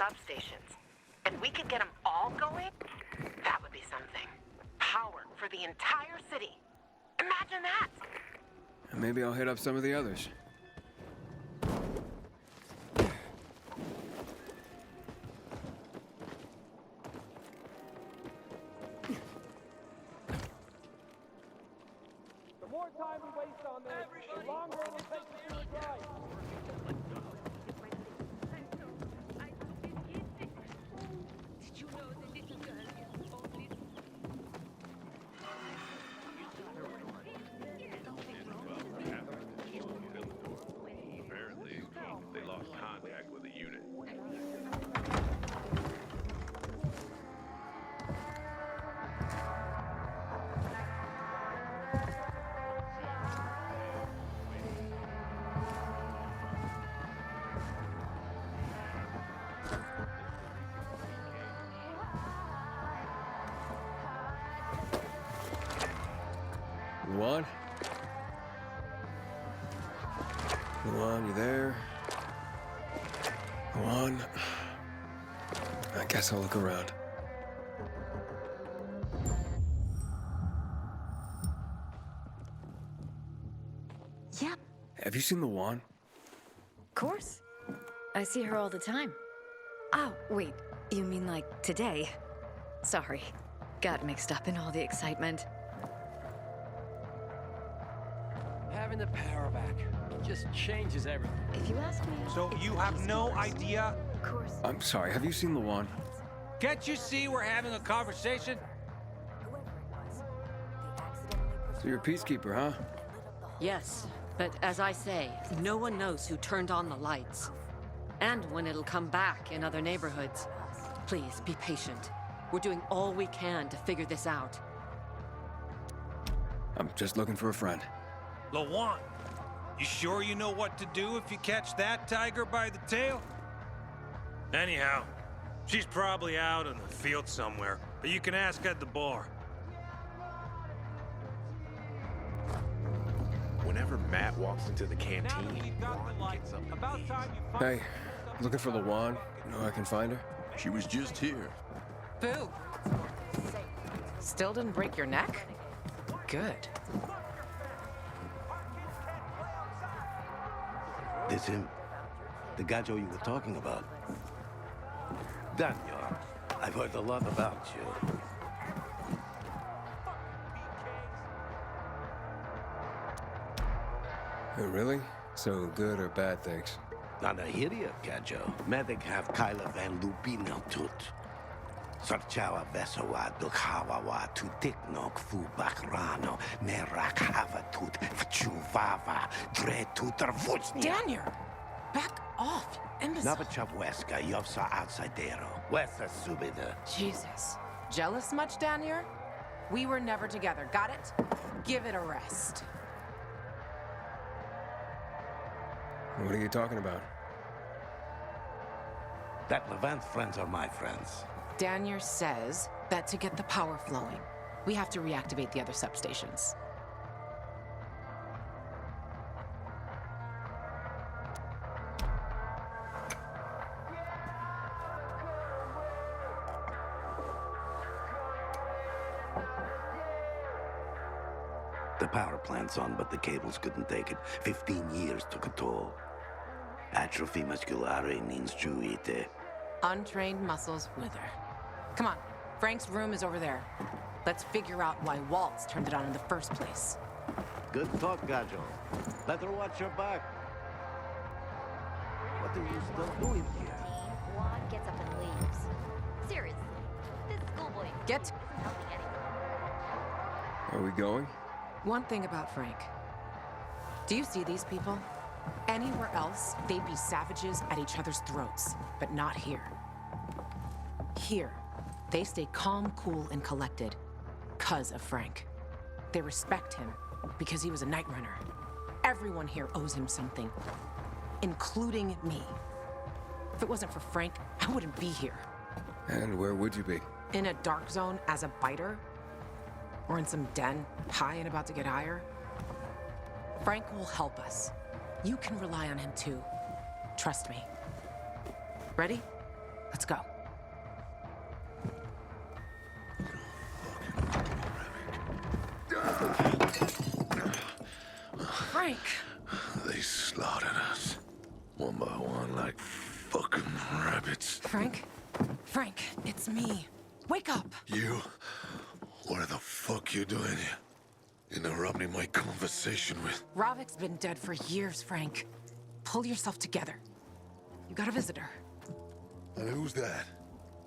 substations. If we could get them all going, that would be something. Power for the entire city. Imagine that! Maybe I'll hit up some of the others. The more time we waste on this, the longer it will take to do it right. Did you know the little girl is only... Apparently, they lost contact with the unit. Luan? Luan, you there? Luan? I guess I'll look around. Yep, Have you seen Luan? of course. I see her all the time. Oh, wait, you mean like today? Sorry, got mixed up in all the excitement. Having the power back just changes everything. If you ask me... So you have no idea? Of course. I'm sorry, have you seen Luan? Can't you see we're having a conversation? Whoever it was, they accidentally pushed So you're a peacekeeper, huh? Yes, but as I say, no one knows who turned on the lights. And when it'll come back in other neighborhoods. Please, be patient. We're doing all we can to figure this out. I'm just looking for a friend. Lawan, you sure you know what to do if you catch that tiger by the tail? Anyhow, she's probably out in the field somewhere, but you can ask at the bar. Whenever Matt walks into the canteen, Juan gets up and leaves. Hey, looking for Luan? You know where I can find her? She was just here. Boo! Still didn't break your neck? Good. This him? The gajo you were talking about? Daniel, I've heard a lot about you. Oh, really? So good or bad things? Nanahiria, gajo. Medic have Kyla Van Lubino tut. Sarchawa Vesawa Dukhawawa tu Tiknok Fu Bakrano Merak Havatut Fchuvava Dre Tutar Vuchnia. Daniel! Back off, you imbecile! Navachavweska Yovsa Outsidero. Wesa Subida. Jesus. Jealous much, Daniel? We were never together, got it? Give it a rest. What are you talking about? That Levant friends are my friends. Daniel says that to get the power flowing, we have to reactivate the other substations. The power plant's on, but the cables couldn't take it. 15 years took a toll. Atrophy musculare means juite. Untrained muscles wither. Come on, Frank's room is over there. Let's figure out why Waltz turned it on in the first place. Good talk, Gajo. Let her watch her back. What are you still doing here? Juan gets up and leaves. Seriously, this schoolboy Get... isn't helping anyone. Are we going? One thing about Frank. Do you see these people? Anywhere else, they'd be savages at each other's throats, but not here. Here, they stay calm, cool, and collected, 'cause of Frank. They respect him because he was a night runner. Everyone here owes him something, including me. If it wasn't for Frank, I wouldn't be here. And where would you be? In a dark zone as a biter? Or in some den, high and about to get higher? Frank will help us. You can rely on him too. Trust me. Ready? Let's go. Frank! They slaughtered us. One by one like fucking rabbits. Frank? Frank, it's me. Wake up! You? What the fuck you doing here? Interrupting my conversation with... Ravik's been dead for years, Frank. Pull yourself together. You got a visitor. And who's that?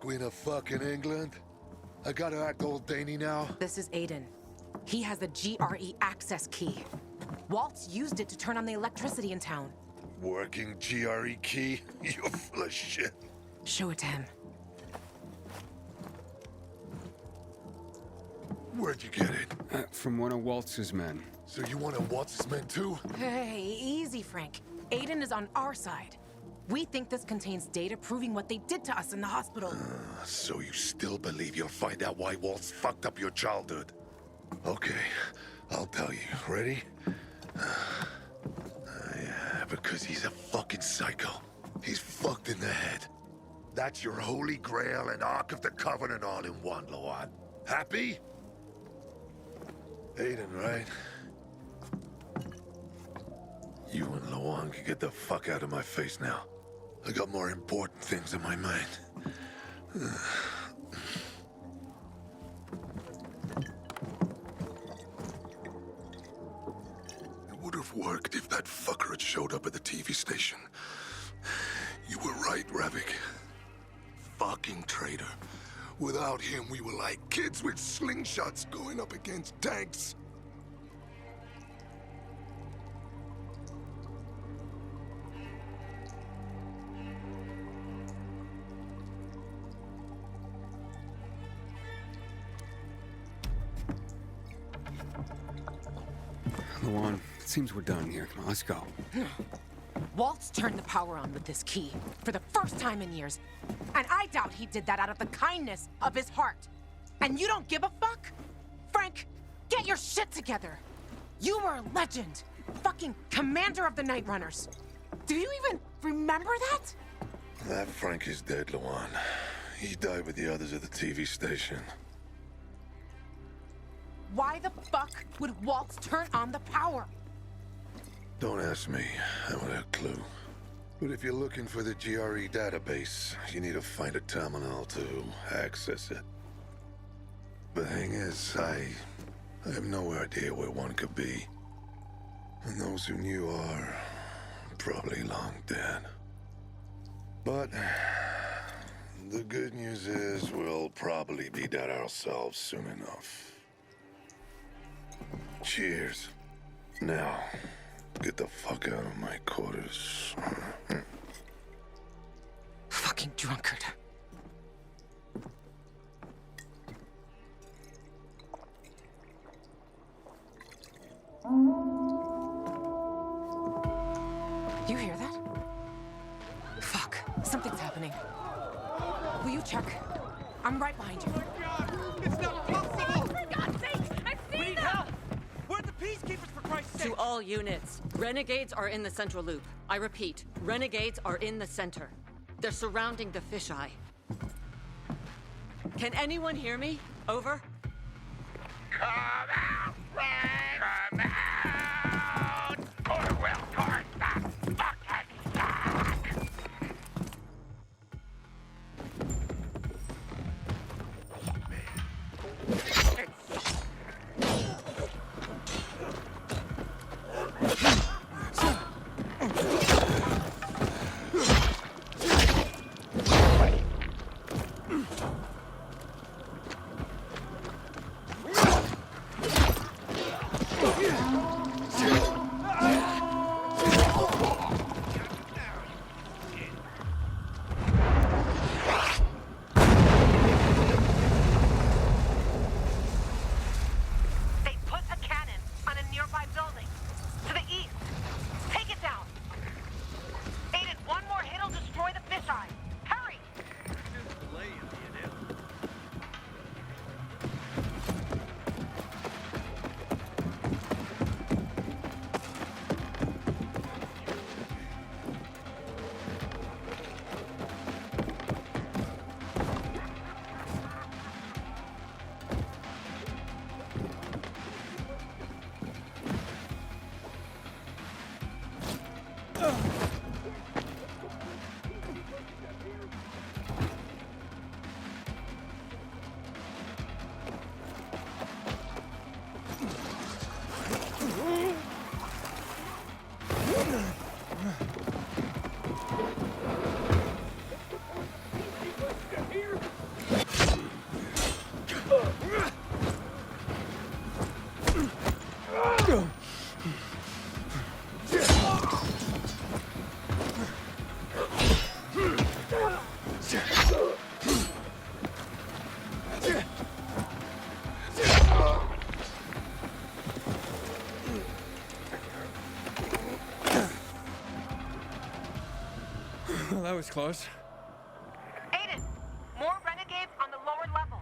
Queen of fucking England? I gotta act old Danny now? This is Aiden. He has the GRE access key. Waltz used it to turn on the electricity in town. Working GRE key? You're full of shit. Show it to him. Where'd you get it? From one of Waltz's men. So you want to watch this man too? Hey, easy, Frank. Aiden is on our side. We think this contains data proving what they did to us in the hospital. So you still believe you'll find out why Waltz fucked up your childhood? Okay, I'll tell you. Ready? Yeah, because he's a fucking psycho. He's fucked in the head. That's your holy grail and Ark of the Covenant all in one, Lawan. Happy? Aiden, right? You and Lawan can get the fuck out of my face now. I got more important things in my mind. It would have worked if that fucker had showed up at the TV station. You were right, Ravik. Fucking traitor. Without him, we were like kids with slingshots going up against tanks. Luan, it seems we're done here. Come on, let's go. Waltz turned the power on with this key for the first time in years. And I doubt he did that out of the kindness of his heart. And you don't give a fuck? Frank, get your shit together. You were a legend. Fucking commander of the Night Runners. Do you even remember that? That Frank is dead, Lawan. He died with the others at the TV station. Why the fuck would Waltz turn on the power? Don't ask me. I don't have a clue. But if you're looking for the GRE database, you need to find a terminal to access it. The thing is, I have no idea where one could be. And those who knew are probably long dead. But the good news is we'll probably be dead ourselves soon enough. Cheers. Now, get the fuck out of my quarters. Fucking drunkard. You hear that? Fuck. Something's happening. Will you check? I'm right behind you. It's not possible! For God's sake! I've We seen need them! help! We're the peacekeepers, for Christ's sake! To all units, renegades are in the central loop. I repeat, renegades are in the center. They're surrounding the fisheye. Can anyone hear me? Over? Come out, Frank! Come out! Or we'll turn the fucking back! Well, that was close. Aiden, more renegades on the lower level.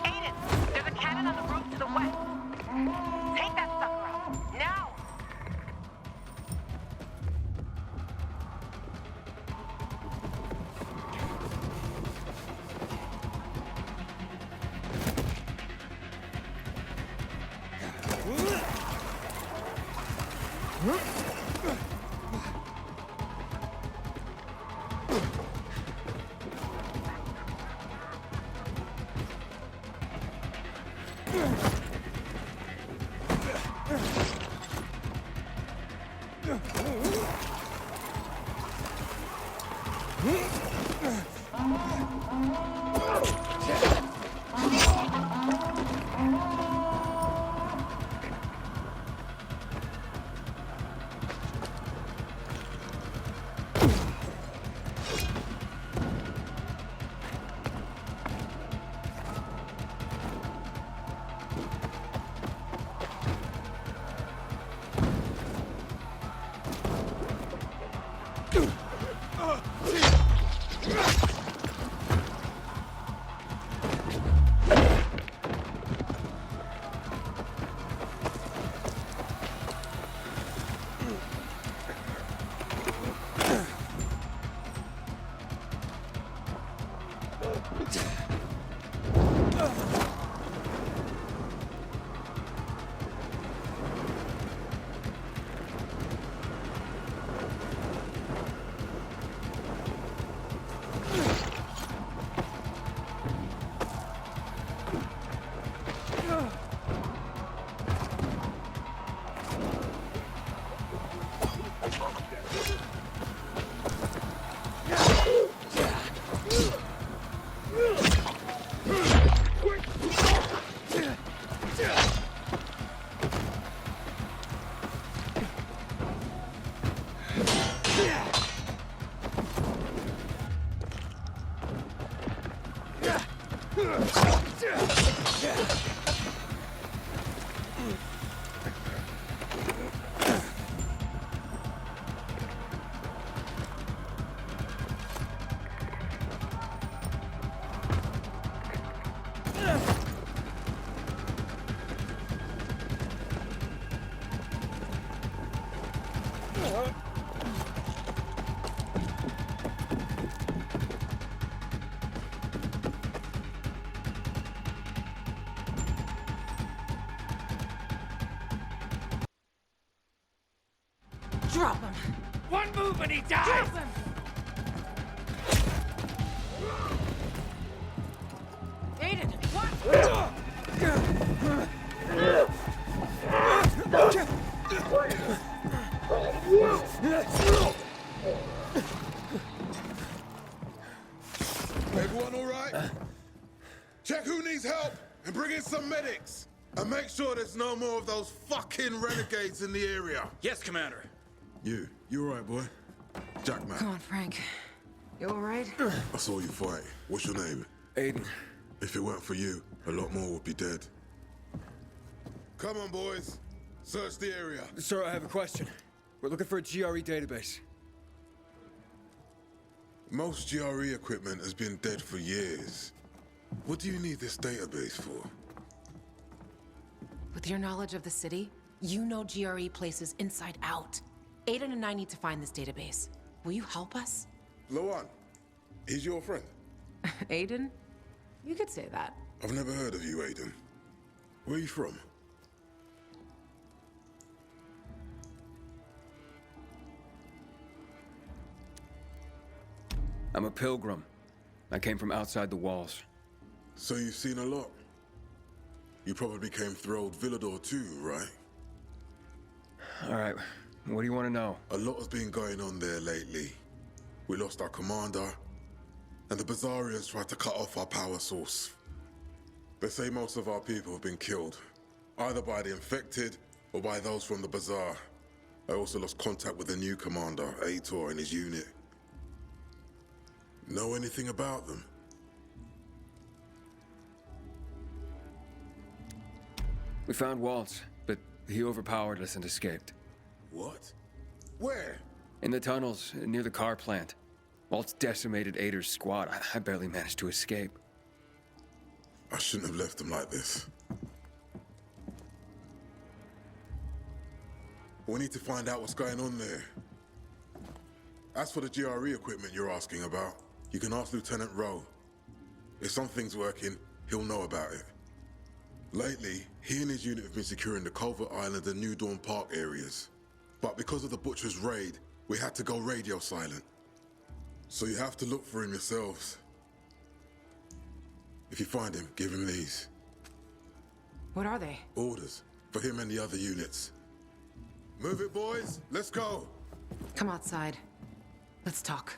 Aiden, there's a cannon on the roof to the west. Take that sucker out. Now! Drop him! One move and he dies! Drop him! Aiden, what? Everyone all right? Check who needs help and bring in some medics. And make sure there's no more of those fucking renegades in the area. Yes, Commander. You all right, boy? Jack, man. Come on, Frank. You all right? I saw you fight. What's your name? Aiden. If it weren't for you, a lot more would be dead. Come on, boys. Search the area. Sir, I have a question. We're looking for a GRE database. Most GRE equipment has been dead for years. What do you need this database for? With your knowledge of the city, you know GRE places inside out. Aiden and I need to find this database. Will you help us? Lawan, he's your friend. Aiden? You could say that. I've never heard of you, Aiden. Where are you from? I'm a pilgrim. I came from outside the walls. So you've seen a lot. You probably came through old Villador too, right? All right, what do you want to know? A lot has been going on there lately. We lost our commander, and the Bazaarians tried to cut off our power source. They say most of our people have been killed, either by the infected or by those from the Bazaar. I also lost contact with the new commander, Aitor, and his unit. Know anything about them? We found Waltz, but he overpowered us and escaped. What? Where? In the tunnels, near the car plant. Waltz decimated Ader's squad. I barely managed to escape. I shouldn't have left them like this. We need to find out what's going on there. As for the GRE equipment you're asking about, you can ask Lieutenant Rowe. If something's working, he'll know about it. Lately, he and his unit have been securing the Culver Island and New Dawn Park areas. But because of the Butcher's raid, we had to go radio silent. So you have to look for him yourselves. If you find him, give him these. What are they? Orders for him and the other units. Move it, boys. Let's go. Come outside. Let's talk.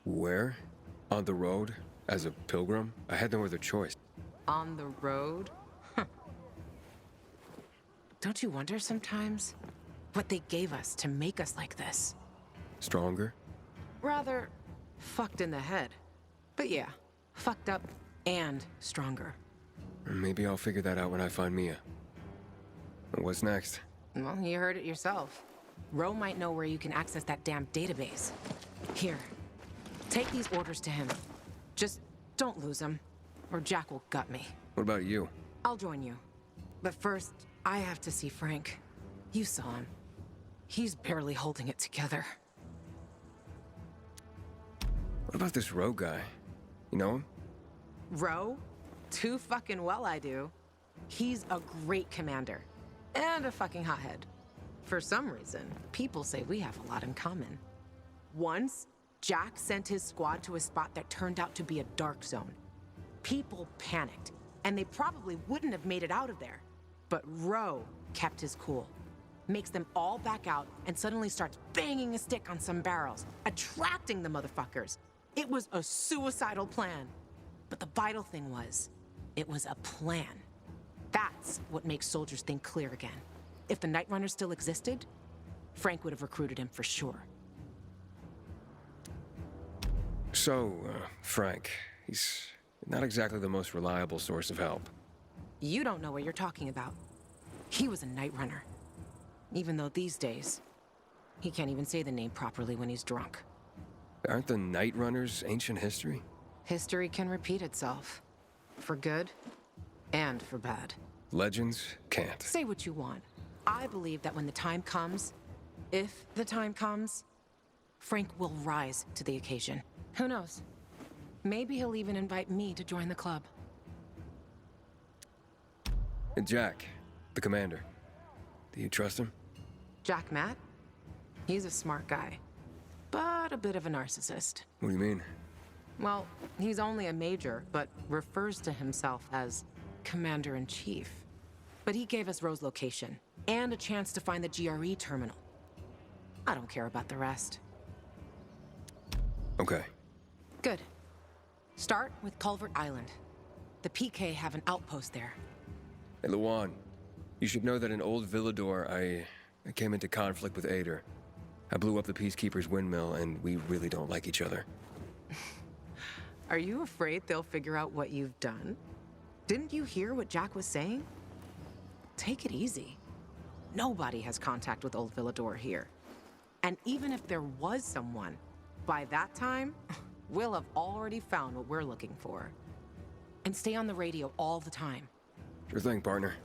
Where? On the road? As a pilgrim? I had no other choice. On the road? Huh. Don't you wonder sometimes what they gave us to make us like this? Stronger? Rather, fucked in the head. But yeah, fucked up and stronger. Maybe I'll figure that out when I find Mia. What's next? Well, you heard it yourself. Roe might know where you can access that damn database. Here, take these orders to him. Just don't lose them, or Jack will gut me. What about you? I'll join you. But first, I have to see Frank. You saw him. He's barely holding it together. What about this rogue guy? You know him? Roe? Too fucking well I do. He's a great commander. And a fucking hothead. For some reason, people say we have a lot in common. Once, Jack sent his squad to a spot that turned out to be a dark zone. People panicked, and they probably wouldn't have made it out of there. But Roe kept his cool. Makes them all back out and suddenly starts banging a stick on some barrels, attracting the motherfuckers. It was a suicidal plan. But the vital thing was, it was a plan. That's what makes soldiers think clear again. If the Night Runner still existed, Frank would have recruited him for sure. So, Frank, he's not exactly the most reliable source of help. You don't know what you're talking about. He was a Night Runner. Even though these days, he can't even say the name properly when he's drunk. Aren't the Night Runners ancient history? History can repeat itself. For good and for bad. Legends can't. Say what you want. I believe that when the time comes, if the time comes, Frank will rise to the occasion. Who knows? Maybe he'll even invite me to join the club. And Jack, the commander. Do you trust him? Jack Matt? He's a smart guy, but a bit of a narcissist. What do you mean? Well, he's only a major, but refers to himself as Commander-in-Chief. But he gave us Rose's location, and a chance to find the GRE terminal. I don't care about the rest. Okay. Good. Start with Culvert Island. The PK have an outpost there. Hey, Luan, you should know that in Old Villador, I came into conflict with Ader. I blew up the Peacekeeper's windmill, and we really don't like each other. Are you afraid they'll figure out what you've done? Didn't you hear what Jack was saying? Take it easy. Nobody has contact with Old Villador here. And even if there was someone, by that time, we'll have already found what we're looking for. And stay on the radio all the time. Sure thing, partner.